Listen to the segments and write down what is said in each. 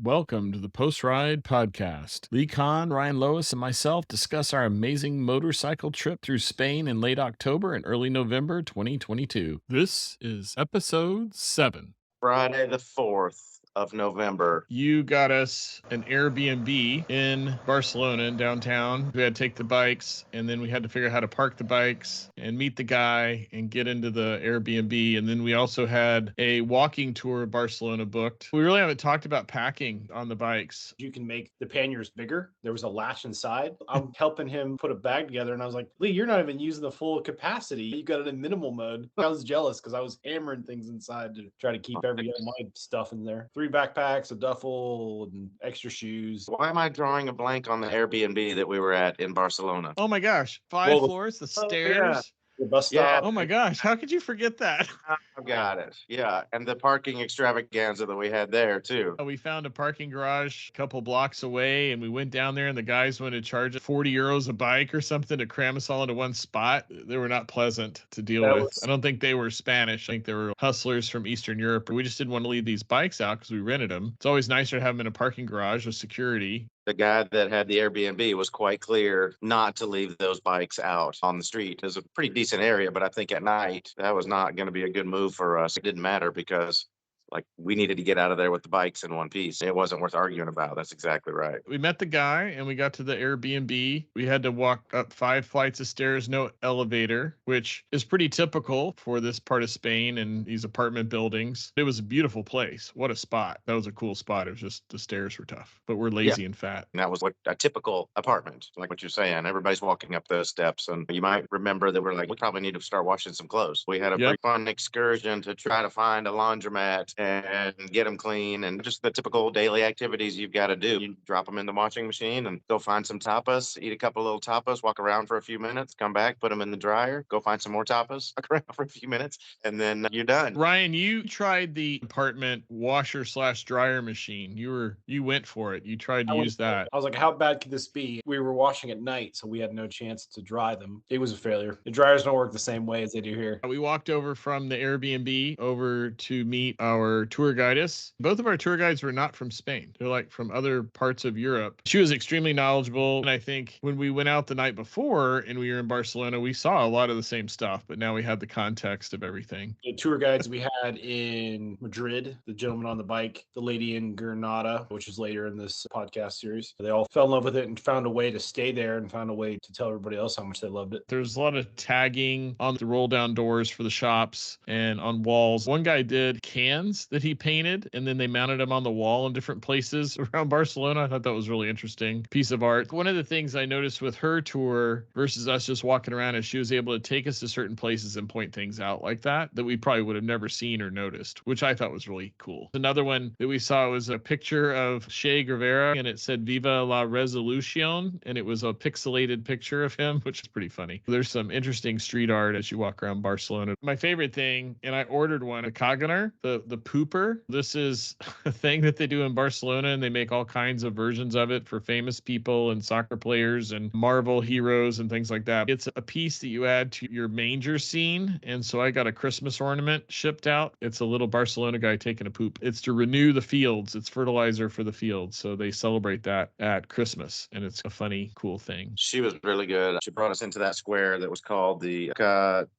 Welcome to the Post Ride Podcast. Lee Kahn, Ryan Lois, and myself discuss our amazing motorcycle trip through Spain in late October and early November 2022. This is episode 7. Friday the 4th of November. You got us an Airbnb in Barcelona in downtown. We had to take the bikes, and then we had to figure out how to park the bikes and meet the guy and get into the Airbnb. And then we also had a walking tour of Barcelona booked. We really haven't talked about packing on the bikes. You can make the panniers bigger. There was a latch inside. I'm helping him put a bag together, and I was like, Lee, you're not even using the full capacity. You got it in minimal mode. I was jealous because I was hammering things inside to try to keep every my stuff in there. 3 backpacks, a duffel, and extra shoes. Why am I drawing a blank on the Airbnb that we were at in Barcelona? Oh my gosh, 5 floors, the stairs. The bus Yeah. stop. Oh my gosh, how could you forget that? I've got it. Yeah. And the parking extravaganza that we had there, too. We found a parking garage a couple blocks away, and we went down there, and the guys wanted to charge us 40 euros a bike or something to cram us all into one spot. They were not pleasant to deal with. I don't think they were Spanish. I think they were hustlers from Eastern Europe. We just didn't want to leave these bikes out because we rented them. It's always nicer to have them in a parking garage with security. The guy that had the Airbnb was quite clear not to leave those bikes out on the street. It was a pretty decent area, but I think at night that was not going to be a good move for us. It didn't matter because we needed to get out of there with the bikes in one piece. It wasn't worth arguing about. That's exactly right. We met the guy and we got to the Airbnb. We had to walk up 5 flights of stairs, no elevator, which is pretty typical for this part of Spain and these apartment buildings. It was a beautiful place. What a spot. That was a cool spot. It was just the stairs were tough, but we're lazy and fat. And that was what a typical apartment, like what you're saying. Everybody's walking up those steps. And you might remember that we're like, we probably need to start washing some clothes. We had a pretty fun excursion to try to find a laundromat and get them clean, and just the typical daily activities you've got to do. You drop them in the washing machine and go find some tapas, eat a couple little tapas, walk around for a few minutes, come back, put them in the dryer, go find some more tapas, walk around for a few minutes, and then you're done. Ryan, you tried the apartment washer/dryer machine. You went for it. You tried to use that. I was like, how bad could this be? We were washing at night, so we had no chance to dry them. It was a failure. The dryers don't work the same way as they do here. We walked over from the Airbnb over to meet our tour guidess. Both of our tour guides were not from Spain. They're like from other parts of Europe. She was extremely knowledgeable. And I think when we went out the night before and we were in Barcelona, we saw a lot of the same stuff, but now we had the context of everything. The tour guides we had in Madrid, the gentleman on the bike, the lady in Granada, which is later in this podcast series, they all fell in love with it and found a way to stay there and found a way to tell everybody else how much they loved it. There's a lot of tagging on the roll down doors for the shops and on walls. One guy did cans that he painted, and then they mounted them on the wall in different places around Barcelona. I thought that was really interesting piece of art. One of the things I noticed with her tour versus us just walking around is she was able to take us to certain places and point things out like that we probably would have never seen or noticed, which I thought was really cool. Another one that we saw was a picture of Che Guevara, and it said Viva la Revolucion, and it was a pixelated picture of him, which is pretty funny. There's some interesting street art as you walk around Barcelona. My favorite thing, and I ordered one, a Kaganer, the pooper. This is a thing that they do in Barcelona, and they make all kinds of versions of it for famous people and soccer players and Marvel heroes and things like that. It's a piece that you add to your manger scene, and so I got a Christmas ornament shipped out. It's a little Barcelona guy taking a poop. It's to renew the fields. It's fertilizer for the fields, so they celebrate that at Christmas, and it's a funny, cool thing. She was really good. She brought us into that square that was called the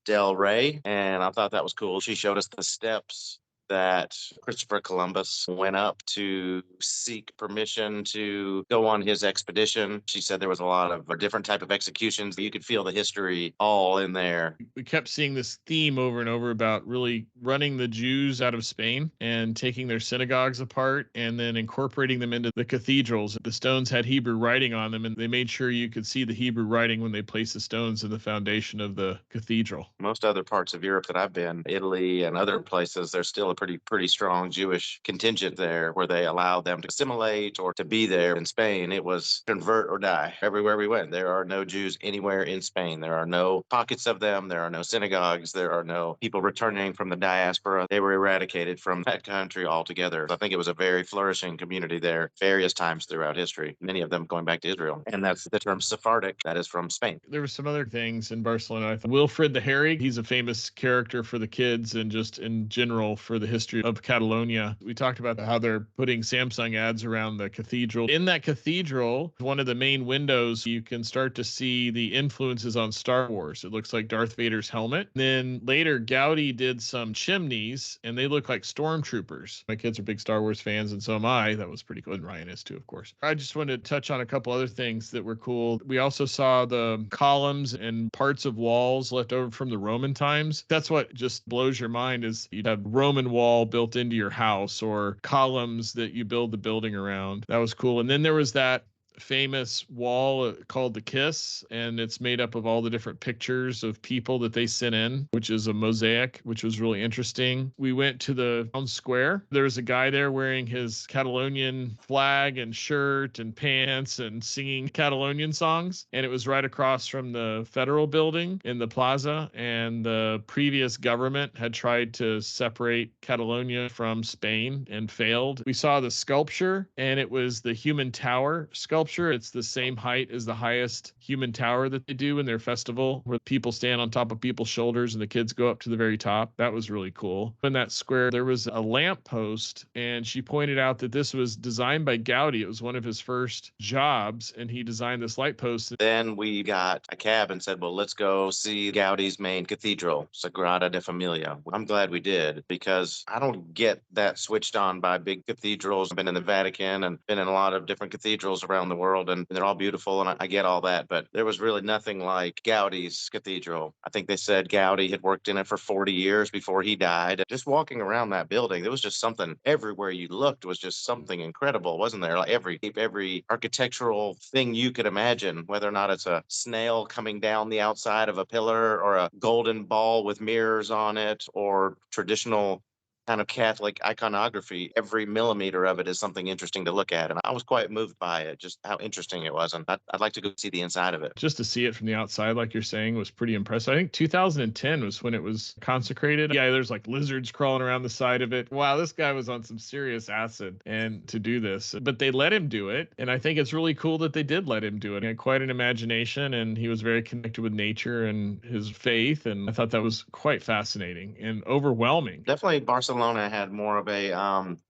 del Rey, and I thought that was cool. She showed us the steps that Christopher Columbus went up to seek permission to go on his expedition. She said there was a lot of different type of executions. You could feel the history all in there. We kept seeing this theme over and over about really running the Jews out of Spain and taking their synagogues apart and then incorporating them into the cathedrals. The stones had Hebrew writing on them, and they made sure you could see the Hebrew writing when they placed the stones in the foundation of the cathedral. Most other parts of Europe that I've been, Italy and other places, there's still a pretty strong Jewish contingent there where they allowed them to assimilate or to be there. In Spain, it was convert or die. Everywhere we went, there are no Jews anywhere in Spain. There are no pockets of them. There are no synagogues. There are no people returning from the diaspora. They were eradicated from that country altogether. I think it was a very flourishing community there various times throughout history, many of them going back to Israel. And that's the term Sephardic. That is from Spain. There were some other things in Barcelona. I thought Wilfred the Hairy, he's a famous character for the kids and just in general for the the history of Catalonia. We talked about how they're putting Samsung ads around the cathedral. In that cathedral, one of the main windows, you can start to see the influences on Star Wars. It looks like Darth Vader's helmet. Then later, Gaudi did some chimneys, and they look like stormtroopers. My kids are big Star Wars fans, and so am I. That was pretty cool. And Ryan is too, of course. I just wanted to touch on a couple other things that were cool. We also saw the columns and parts of walls left over from the Roman times. That's what just blows your mind, is you'd have Roman wall built into your house or columns that you build the building around. That was cool. And then there was that famous wall called the Kiss, and it's made up of all the different pictures of people that they sent in, which is a mosaic, which was really interesting. We went to the town square. There's a guy there wearing his Catalonian flag and shirt and pants and singing Catalonian songs, and it was right across from the federal building in the plaza, and the previous government had tried to separate Catalonia from Spain and failed. We saw the sculpture, and it was the human tower sculpture. It's the same height as the highest human tower that they do in their festival, where people stand on top of people's shoulders and the kids go up to the very top. That was really cool. In that square, there was a lamp post, and she pointed out that this was designed by Gaudi. It was one of his first jobs, and he designed this light post. Then we got a cab and said, well, let's go see Gaudi's main cathedral, Sagrada de Familia. I'm glad we did, because I don't get that switched on by big cathedrals. I've been in the Vatican and been in a lot of different cathedrals around the world, and they're all beautiful, and I get all that, but there was really nothing like Gaudi's cathedral. I think they said Gaudi had worked in it for 40 years before he died. Just walking around that building, there was just something everywhere you looked was just something incredible, wasn't there? Like every architectural thing you could imagine, whether or not it's a snail coming down the outside of a pillar or a golden ball with mirrors on it or traditional kind of Catholic iconography. Every millimeter of it is something interesting to look at. And I was quite moved by it, just how interesting it was. And I'd like to go see the inside of it. Just to see it from the outside, like you're saying, was pretty impressive. I think 2010 was when it was consecrated. Yeah, there's like lizards crawling around the side of it. Wow, this guy was on some serious acid and to do this. But they let him do it. And I think it's really cool that they did let him do it. He had quite an imagination, and he was very connected with nature and his faith. And I thought that was quite fascinating and overwhelming. Definitely Barcelona had more of a,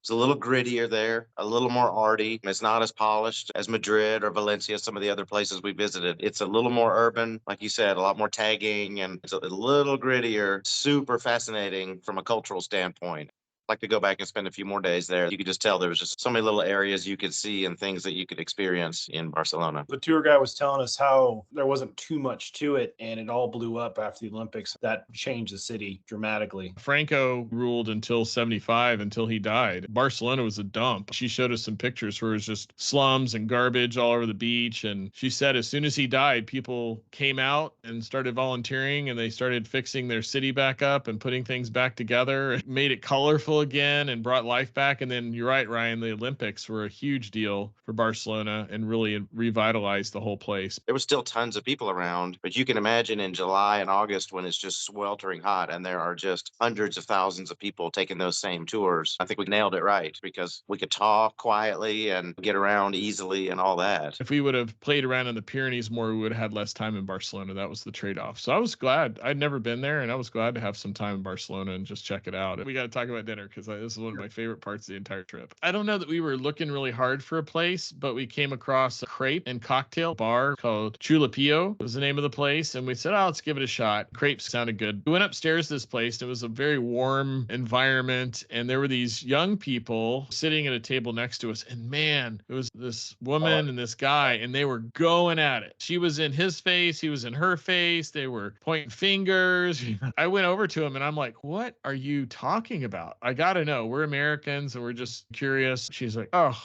it's a little grittier there, a little more arty. It's not as polished as Madrid or Valencia, some of the other places we visited. It's a little more urban, like you said, a lot more tagging, and it's a little grittier, super fascinating from a cultural standpoint. Like to go back and spend a few more days there. You could just tell there was just so many little areas you could see and things that you could experience in Barcelona. The tour guy was telling us how there wasn't too much to it, and it all blew up after the Olympics. That changed the city dramatically. Franco ruled until 75, until he died. Barcelona was a dump. She showed us some pictures where it was just slums and garbage all over the beach. And she said as soon as he died, people came out and started volunteering, and they started fixing their city back up and putting things back together. It made it colorful again and brought life back. And then you're right, Ryan, the Olympics were a huge deal for Barcelona and really revitalized the whole place. There was still tons of people around, but you can imagine in July and August when it's just sweltering hot and there are just hundreds of thousands of people taking those same tours. I think we nailed it right, because we could talk quietly and get around easily and all that. If we would have played around in the Pyrenees more, we would have had less time in Barcelona. That was the trade-off. So I was glad. I'd never been there, and I was glad to have some time in Barcelona and just check it out. We got to talk about dinner, because this is one of my favorite parts of the entire trip. I don't know that we were looking really hard for a place, but we came across a crepe and cocktail bar called Chulapillo was the name of the place. And we said, oh, let's give it a shot. Crepes sounded good. We went upstairs to this place. And it was a very warm environment. And there were these young people sitting at a table next to us. And man, it was this woman and this guy, and they were going at it. She was in his face. He was in her face. They were pointing fingers. I went over to him and I'm like, what are you talking about? I got to know. We're Americans and we're just curious. She's like, oh,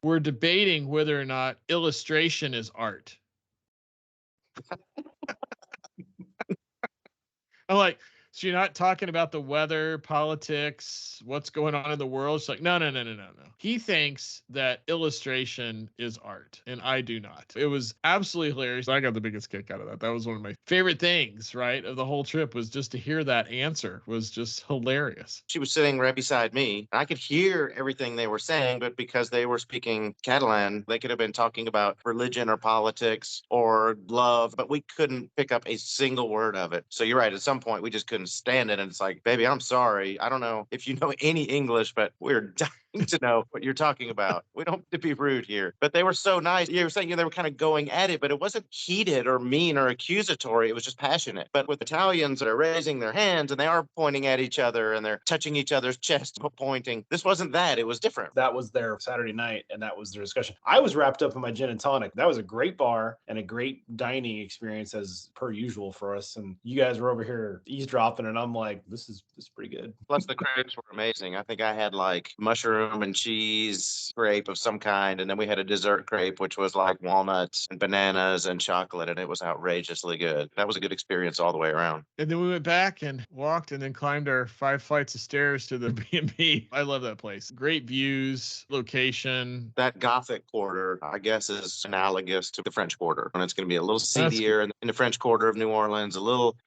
we're debating whether or not illustration is art. I'm like, so you're not talking about the weather, politics, what's going on in the world? She's like, no. He thinks that illustration is art, and I do not. It was absolutely hilarious. I got the biggest kick out of that. That was one of my favorite things, right, of the whole trip, was just to hear that answer was just hilarious. She was sitting right beside me. I could hear everything they were saying, but because they were speaking Catalan, they could have been talking about religion or politics or love, but we couldn't pick up a single word of it. So you're right. At some point, we just couldn't standing, and it's like, baby, I'm sorry. I don't know if you know any English, but we're dying to know what you're talking about. We don't have to be rude here. But they were so nice. You were saying they were kind of going at it, but it wasn't heated or mean or accusatory. It was just passionate. But with Italians that are raising their hands and they are pointing at each other and they're touching each other's chest, pointing. This wasn't that. It was different. That was their Saturday night, and that was their discussion. I was wrapped up in my gin and tonic. That was a great bar and a great dining experience as per usual for us. And you guys were over here eavesdropping, and I'm like, this is pretty good. Plus the crepes were amazing. I think I had like mushroom and cheese crepe of some kind, and then we had a dessert crepe which was like walnuts and bananas and chocolate, and it was outrageously good. That was a good experience all the way around. And then we went back and walked and then climbed our 5 flights of stairs to the B&B. I love that place. Great views, location. That Gothic quarter, I guess, is analogous to the French Quarter. And it's going to be a little seedier in the French Quarter of New Orleans,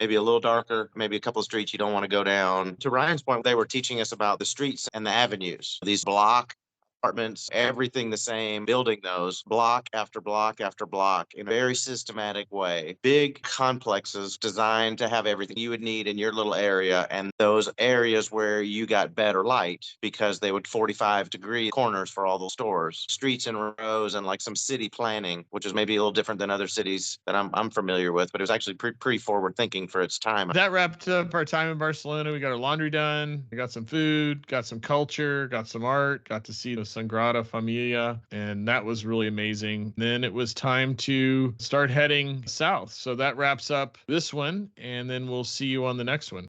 maybe a little darker, maybe a couple of streets you don't want to go down. To Ryan's point, they were teaching us about the streets and the avenues, these block apartments, everything the same, building those block after block after block in a very systematic way. Big complexes designed to have everything you would need in your little area, and those areas where you got better light because they would 45-degree corners for all those stores, streets in rows, and like some city planning, which is maybe a little different than other cities that I'm familiar with, but it was actually pretty forward thinking for its time. That wrapped up our time in Barcelona. We got our laundry done. We got some food, got some culture, got some art, got to see the Sagrada Familia, and that was really amazing. Then it was time to start heading south. So that wraps up this one, and then we'll see you on the next one.